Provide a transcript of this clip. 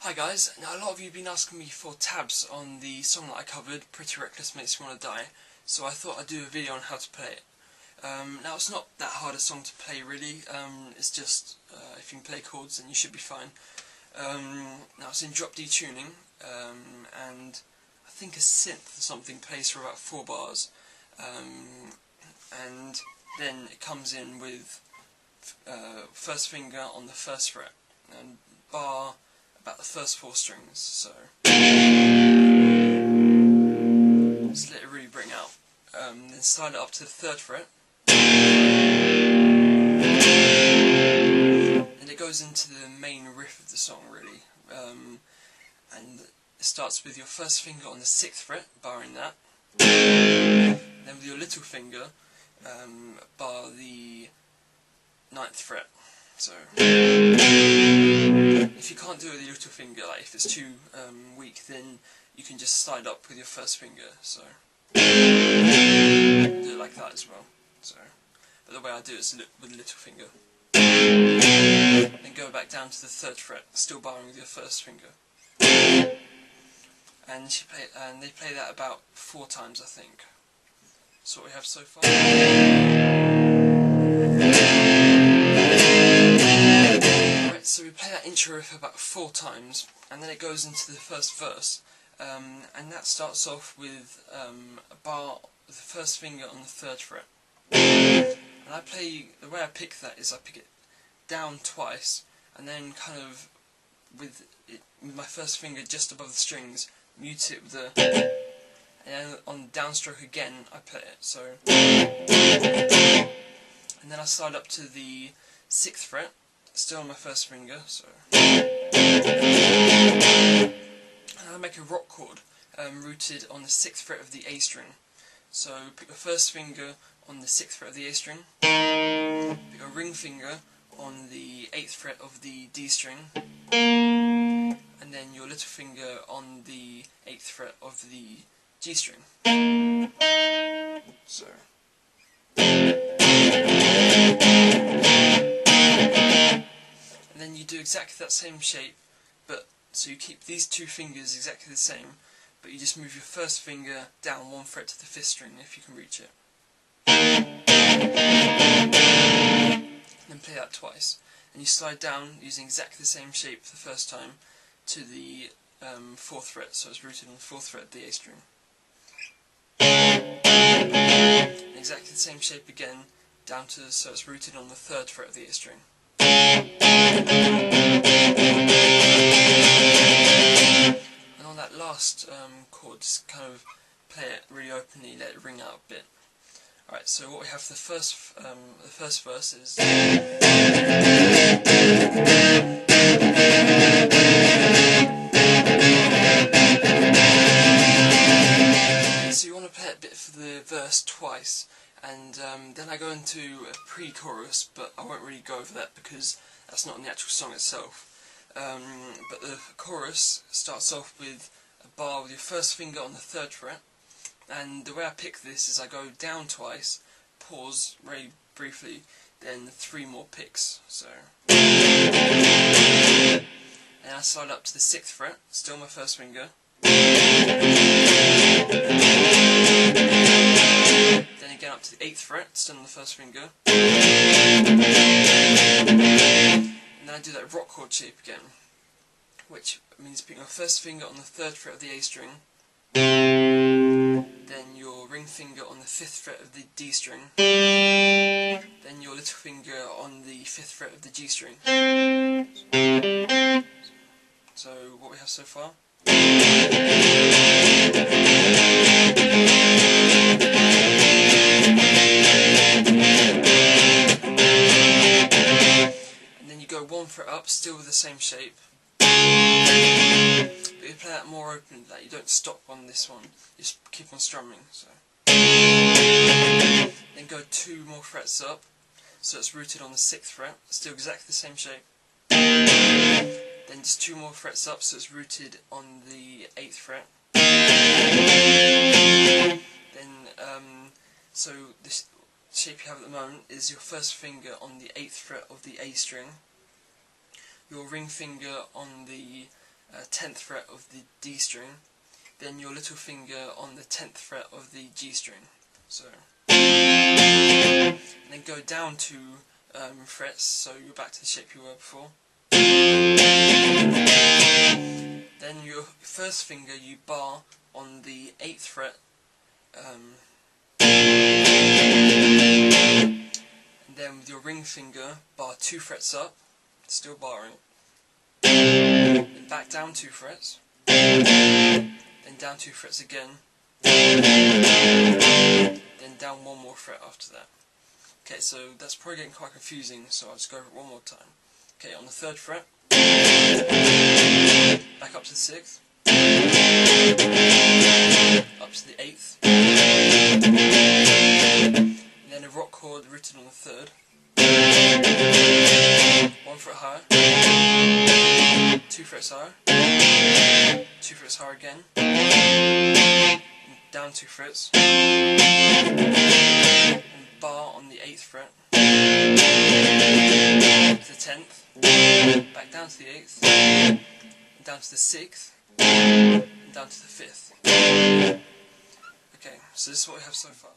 Hi guys, now a lot of you have been asking me for tabs on the song that I covered, Pretty Reckless Makes Me Wanna Die, so I thought I'd do a video on how to play it. Now it's not that hard a song to play really, it's just if you can play chords then you should be fine. Now it's in drop D tuning, and I think a synth or something plays for about 4 bars, and then it comes in with first finger on the first fret, and bar about the first 4 strings, so just let it really bring out. Then slide it up to the 3rd fret, and it goes into the main riff of the song really, and it starts with your first finger on the 6th fret, barring that, then with your little finger, bar the 9th fret. So if you can't do it with your little finger, like if it's too weak, then you can just slide up with your first finger. So do it like that as well. So, but the way I do it is with the little finger. Then go back down to the 3rd fret, still barring with your first finger. And they play that about 4 times, I think. That's what we have so far. So we play that intro riff about 4 times, and then it goes into the first verse, and that starts off with a bar with the first finger on the 3rd fret. And the way I pick that is I pick it down twice, and then kind of with my first finger just above the strings, mute it with the, and then on downstroke again I play it. So, and then I slide up to the 6th fret. Still on my first finger, so and I make a rock chord rooted on the 6th fret of the A string. So put your first finger on the 6th fret of the A string, put your ring finger on the 8th fret of the D string, and then your little finger on the 8th fret of the G string. So and then you do exactly that same shape, but so you keep these 2 fingers exactly the same, but you just move your first finger down 1 fret to the 5th string if you can reach it. And then play that twice, and you slide down using exactly the same shape for the first time to the 4th fret, so it's rooted on the 4th fret of the A string. And exactly the same shape again down to, so it's rooted on the 3rd fret of the A string. And on that last chord, just kind of play it really openly, let it ring out a bit. Alright, so what we have for the first verse is so you want to play it a bit for the verse twice, and then I go into a pre-chorus, but I won't really go over that because that's not in the actual song itself. But the chorus starts off with a bar with your first finger on the 3rd fret, and the way I pick this is I go down twice, pause very briefly, then 3 more picks. So, and I slide up to the 6th fret, still my first finger. Then again up to the 8th fret, still on the first finger. And then I do that rock chord shape again, which means putting your first finger on the 3rd fret of the A string, then your ring finger on the 5th fret of the D string, then your little finger on the 5th fret of the G string. So what we have so far. And then you go 1 fret up, still with the same shape. But you play that more open, that you don't stop on this one, you just keep on strumming. So then go 2 more frets up, so it's rooted on the 6th fret, still exactly the same shape. Then just 2 more frets up, so it's rooted on the 8th fret. Then so this shape you have at the moment is your first finger on the 8th fret of the A string, your ring finger on the 10th fret of the D string, then your little finger on the 10th fret of the G string. So, and then go down 2 frets, so you're back to the shape you were before. Then your first finger you bar on the 8th fret, and then with your ring finger bar 2 frets up, still barring, then back down 2 frets, then down 2 frets again, then down 1 more fret after that. Okay, so that's probably getting quite confusing, so I'll just go over it one more time. Okay, on the 3rd fret, back up to the 6th, up to the 8th, and then a rock chord written on the 3rd, 1 fret higher, 2 frets higher, 2 frets higher again, down 2 frets, and bar on the 8th fret, to the 10th, back down to the 8th, down to the 6th, and down to the 5th. Okay, so this is what we have so far.